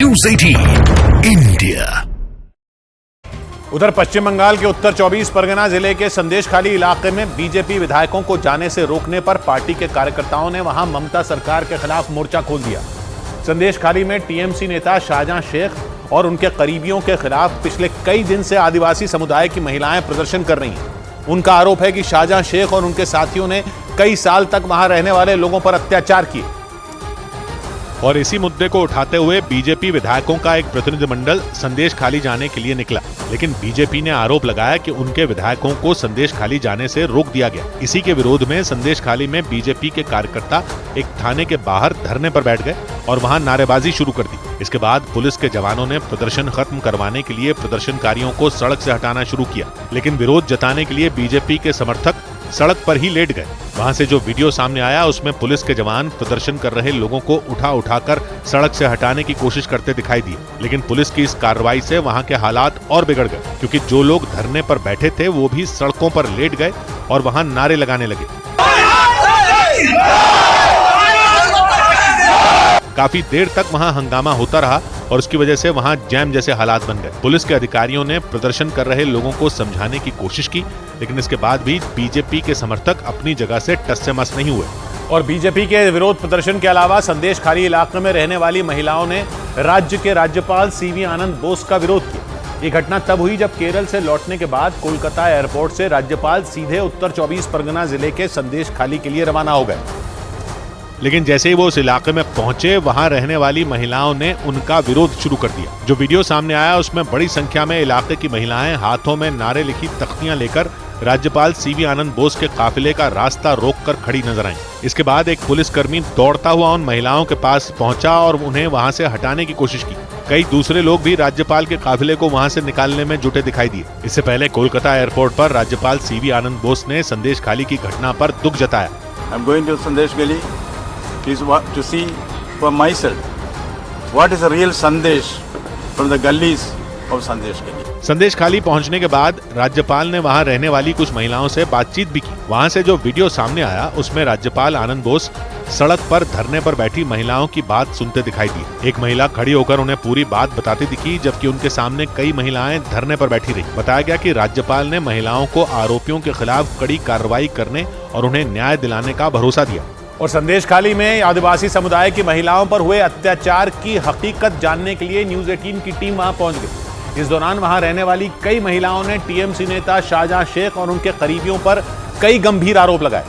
News 18 India. उधर पश्चिम बंगाल के उत्तर 24 परगना जिले के संदेशखाली इलाके में बीजेपी विधायकों को जाने से रोकने पर पार्टी के कार्यकर्ताओं ने वहां ममता सरकार के खिलाफ मोर्चा खोल दिया। संदेशखाली में टीएमसी नेता शाहजहां शेख और उनके करीबियों के खिलाफ पिछले कई दिन से आदिवासी समुदाय की महिलाएं प्रदर्शन कर रही हैं। उनका आरोप है कि शाहजहां शेख और उनके साथियों ने कई साल तक वहां रहने वाले लोगों पर अत्याचार किए। और इसी मुद्दे को उठाते हुए बीजेपी विधायकों का एक प्रतिनिधिमंडल संदेशखाली जाने के लिए निकला, लेकिन बीजेपी ने आरोप लगाया कि उनके विधायकों को संदेशखाली जाने से रोक दिया गया। इसी के विरोध में संदेशखाली में बीजेपी के कार्यकर्ता एक थाने के बाहर धरने पर बैठ गए और वहां नारेबाजी शुरू कर दी। इसके बाद पुलिस के जवानों ने प्रदर्शन खत्म करवाने के लिए प्रदर्शनकारियों को सड़क से हटाना शुरू किया, लेकिन विरोध जताने के लिए बीजेपी के समर्थक सड़क पर ही लेट गए। वहां से जो वीडियो सामने आया उसमें पुलिस के जवान प्रदर्शन कर रहे लोगों को उठाकर सड़क से हटाने की कोशिश करते दिखाई दिए, लेकिन पुलिस की इस कार्रवाई से वहां के हालात और बिगड़ गए, क्योंकि जो लोग धरने पर बैठे थे वो भी सड़कों पर लेट गए और वहां नारे लगाने लगे। काफी देर तक वहां हंगामा होता रहा और उसकी वजह से वहां जैम जैसे हालात बन गए। पुलिस के अधिकारियों ने प्रदर्शन कर रहे लोगों को समझाने की कोशिश की, लेकिन इसके बाद भी बीजेपी के समर्थक अपनी जगह से टस से मस नहीं हुए। और बीजेपी के विरोध प्रदर्शन के अलावा संदेशखाली इलाके में रहने वाली महिलाओं ने राज्य के राज्यपाल सीवी आनंद बोस का विरोध किया। ये घटना तब हुई जब केरल से लौटने के बाद कोलकाता एयरपोर्ट से राज्यपाल सीधे उत्तर 24 परगना जिले के संदेशखाली के लिए रवाना हो गए, लेकिन जैसे ही वो उस इलाके में पहुंचे वहां रहने वाली महिलाओं ने उनका विरोध शुरू कर दिया। जो वीडियो सामने आया उसमें बड़ी संख्या में इलाके की महिलाएं हाथों में नारे लिखी तख्तियां लेकर राज्यपाल सीवी आनंद बोस के काफिले का रास्ता रोककर खड़ी नजर आईं। इसके बाद एक पुलिसकर्मी दौड़ता हुआ उन महिलाओं के पास पहुंचा और उन्हें वहां से हटाने की कोशिश की। कई दूसरे लोग भी राज्यपाल के काफिले को वहां से निकालने में जुटे दिखाई दिए। इससे पहले कोलकाता एयरपोर्ट पर राज्यपाल सीवी आनंद बोस ने संदेशखाली की घटना पर दुख जताया। is to see for myself what is a real Sandesh from the gullies of Sandeshkhali. Sandeshkhali पहुंचने के बाद राज्यपाल ने वहां रहने वाली कुछ महिलाओं से बातचीत भी की। वहां से जो वीडियो सामने आया उसमें राज्यपाल आनंद बोस सड़क पर धरने पर बैठी महिलाओं की बात सुनते दिखाई दी। एक महिला खड़ी होकर उन्हें पूरी बात बताती दिखी, जबकि उनके सामने कई महिलाएं धरने पर बैठी रही। बताया गया कि राज्यपाल ने महिलाओं को आरोपियों के खिलाफ कड़ी कार्रवाई करने और उन्हें न्याय दिलाने का भरोसा दिया। और संदेशखाली में आदिवासी समुदाय की महिलाओं पर हुए अत्याचार की हकीकत जानने के लिए न्यूज़ 18 की टीम वहां पहुंच गई। इस दौरान वहां रहने वाली कई महिलाओं ने टीएमसी नेता शाहजहां शेख और उनके करीबियों पर कई गंभीर आरोप लगाए।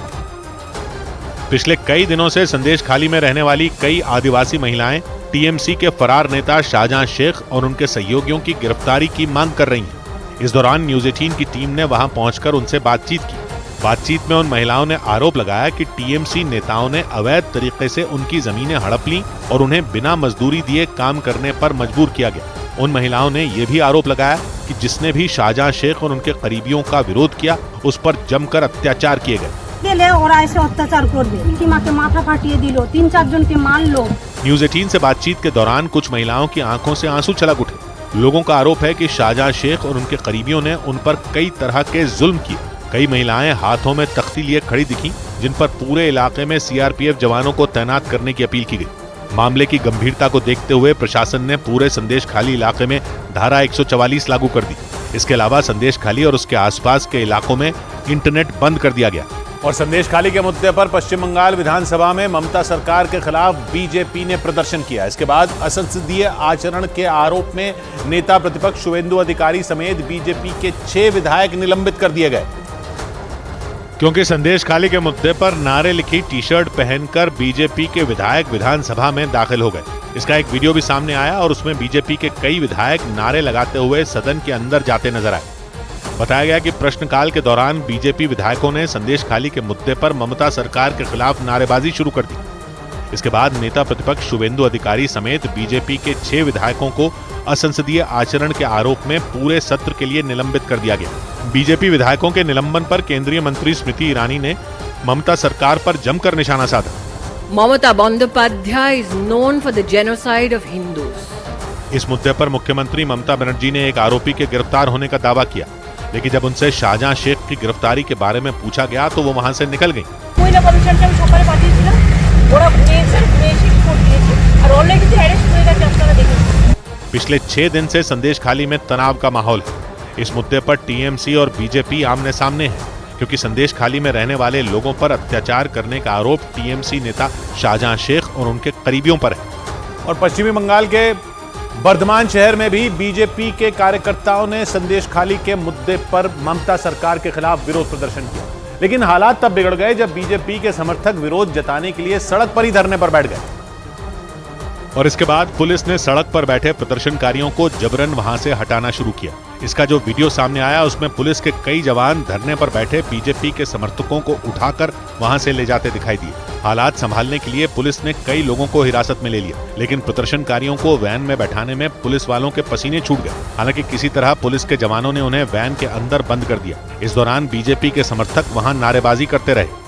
पिछले कई दिनों से संदेशखाली में रहने वाली कई आदिवासी महिलाएं टीएमसी के फरार नेता शाहजहां शेख और उनके सहयोगियों की गिरफ्तारी की मांग कर रही हैं। इस दौरान न्यूज़ 18 की टीम ने वहां पहुंचकर उनसे बातचीत की। बातचीत में उन महिलाओं ने आरोप लगाया कि टीएमसी नेताओं ने अवैध तरीके से उनकी जमीनें हड़प ली और उन्हें बिना मजदूरी दिए काम करने पर मजबूर किया गया। उन महिलाओं ने यह भी आरोप लगाया कि जिसने भी शाहजहां शेख और उनके करीबियों का विरोध किया उस पर जमकर अत्याचार किए गए। ओरा ऐसे अत्याचार करबे, माके माथा फाटिए दिलो, 3-4 जन के मार लो। न्यूज़ 18 से बातचीत के दौरान कुछ महिलाओं की आंखों से आंसू छलक उठे। लोगों का आरोप है कि शाहजहां शेख और उनके करीबियों ने उन पर कई तरह के जुल्म किए। कई महिलाएं हाथों में तख्ती लिए खड़ी दिखी, जिन पर पूरे इलाके में सीआरपीएफ जवानों को तैनात करने की अपील की गई। मामले की गंभीरता को देखते हुए प्रशासन ने पूरे संदेशखाली इलाके में धारा 144 लागू कर दी। इसके अलावा संदेशखाली और उसके आसपास के इलाकों में इंटरनेट बंद कर दिया गया। और संदेशखाली के मुद्दे पर पश्चिम बंगाल विधानसभा में ममता सरकार के खिलाफ बीजेपी ने प्रदर्शन किया। इसके बाद असंसदीय आचरण के आरोप में नेता प्रतिपक्ष शुवेंदु अधिकारी समेत बीजेपी के 6 विधायक निलंबित कर दिए गए, क्योंकि संदेशखाली के मुद्दे पर नारे लिखी टी शर्ट पहनकर बीजेपी के विधायक विधानसभा में दाखिल हो गए। इसका एक वीडियो भी सामने आया और उसमें बीजेपी के कई विधायक नारे लगाते हुए सदन के अंदर जाते नजर आए। बताया गया कि प्रश्नकाल के दौरान बीजेपी विधायकों ने संदेशखाली के मुद्दे पर ममता सरकार के खिलाफ नारेबाजी शुरू कर दी। इसके बाद नेता प्रतिपक्ष शुवेंदु अधिकारी समेत बीजेपी के 6 विधायकों को असंसदीय आचरण के आरोप में पूरे सत्र के लिए निलंबित कर दिया गया। बीजेपी विधायकों के निलंबन पर केंद्रीय मंत्री स्मृति ईरानी ने ममता सरकार पर जमकर निशाना साधा। Mamata Bandopadhyay is known for the genocide of Hindus. इस मुद्दे पर मुख्यमंत्री ममता बनर्जी ने एक आरोपी के गिरफ्तार होने का दावा किया, लेकिन जब उनसे शाहजहां शेख की गिरफ्तारी के बारे में पूछा गया तो वो वहां से निकल गई। ওরা ঘুরে এসে রিপোর্ট দিয়েছে আর অলরেডি অ্যারেস্ট হয়ে গেছে, আপনারা দেখেছেন। पिछले 6 दिन से संदेश खाली में तनाव का माहौल है। इस मुद्दे पर टीएमसी और बीजेपी आमने सामने है, क्योंकि संदेश खाली में रहने वाले लोगों पर अत्याचार करने का आरोप टीएमसी नेता शाहजहां शेख और उनके करीबियों पर है। और पश्चिमी बंगाल के बर्धमान शहर में भी बीजेपी के कार्यकर्ताओं ने संदेश खाली के मुद्दे पर ममता सरकार के खिलाफ विरोध प्रदर्शन किया। लेकिन हालात तब बिगड़ गए जब बीजेपी के समर्थक विरोध जताने के लिए सड़क पर ही धरने पर बैठ गए। और इसके बाद पुलिस ने सड़क पर बैठे प्रदर्शनकारियों को जबरन वहां से हटाना शुरू किया। इसका जो वीडियो सामने आया उसमें पुलिस के कई जवान धरने पर बैठे बीजेपी के समर्थकों को उठाकर वहां से ले जाते दिखाई दिए। हालात संभालने के लिए पुलिस ने कई लोगों को हिरासत में ले लिया, लेकिन प्रदर्शनकारियों को वैन में बैठाने में पुलिस वालों के पसीने छूट गए। हालांकि किसी तरह पुलिस के जवानों ने उन्हें वैन के अंदर बंद कर दिया। इस दौरान बीजेपी के समर्थक वहां नारेबाजी करते रहे।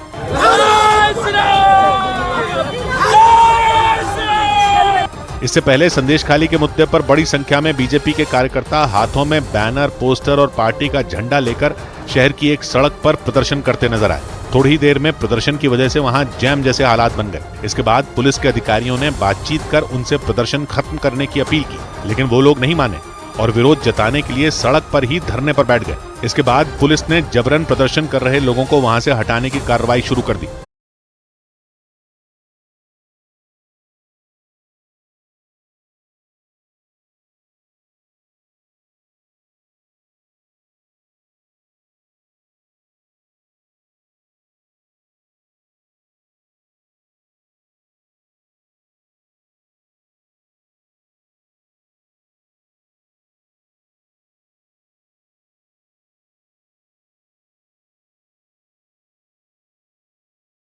इससे पहले संदेश खाली के मुद्दे पर बड़ी संख्या में बीजेपी के कार्यकर्ता हाथों में बैनर, पोस्टर और पार्टी का झंडा लेकर शहर की एक सड़क पर प्रदर्शन करते नजर आए। थोड़ी ही देर में प्रदर्शन की वजह से वहां जैम जैसे हालात बन गए। इसके बाद पुलिस के अधिकारियों ने बातचीत कर उनसे प्रदर्शन खत्म करने की अपील की, लेकिन वो लोग नहीं माने और विरोध जताने के लिए सड़क पर ही धरने पर बैठ गए। इसके बाद पुलिस ने जबरन प्रदर्शन कर रहे लोगों को वहां से हटाने की कार्रवाई शुरू कर दी।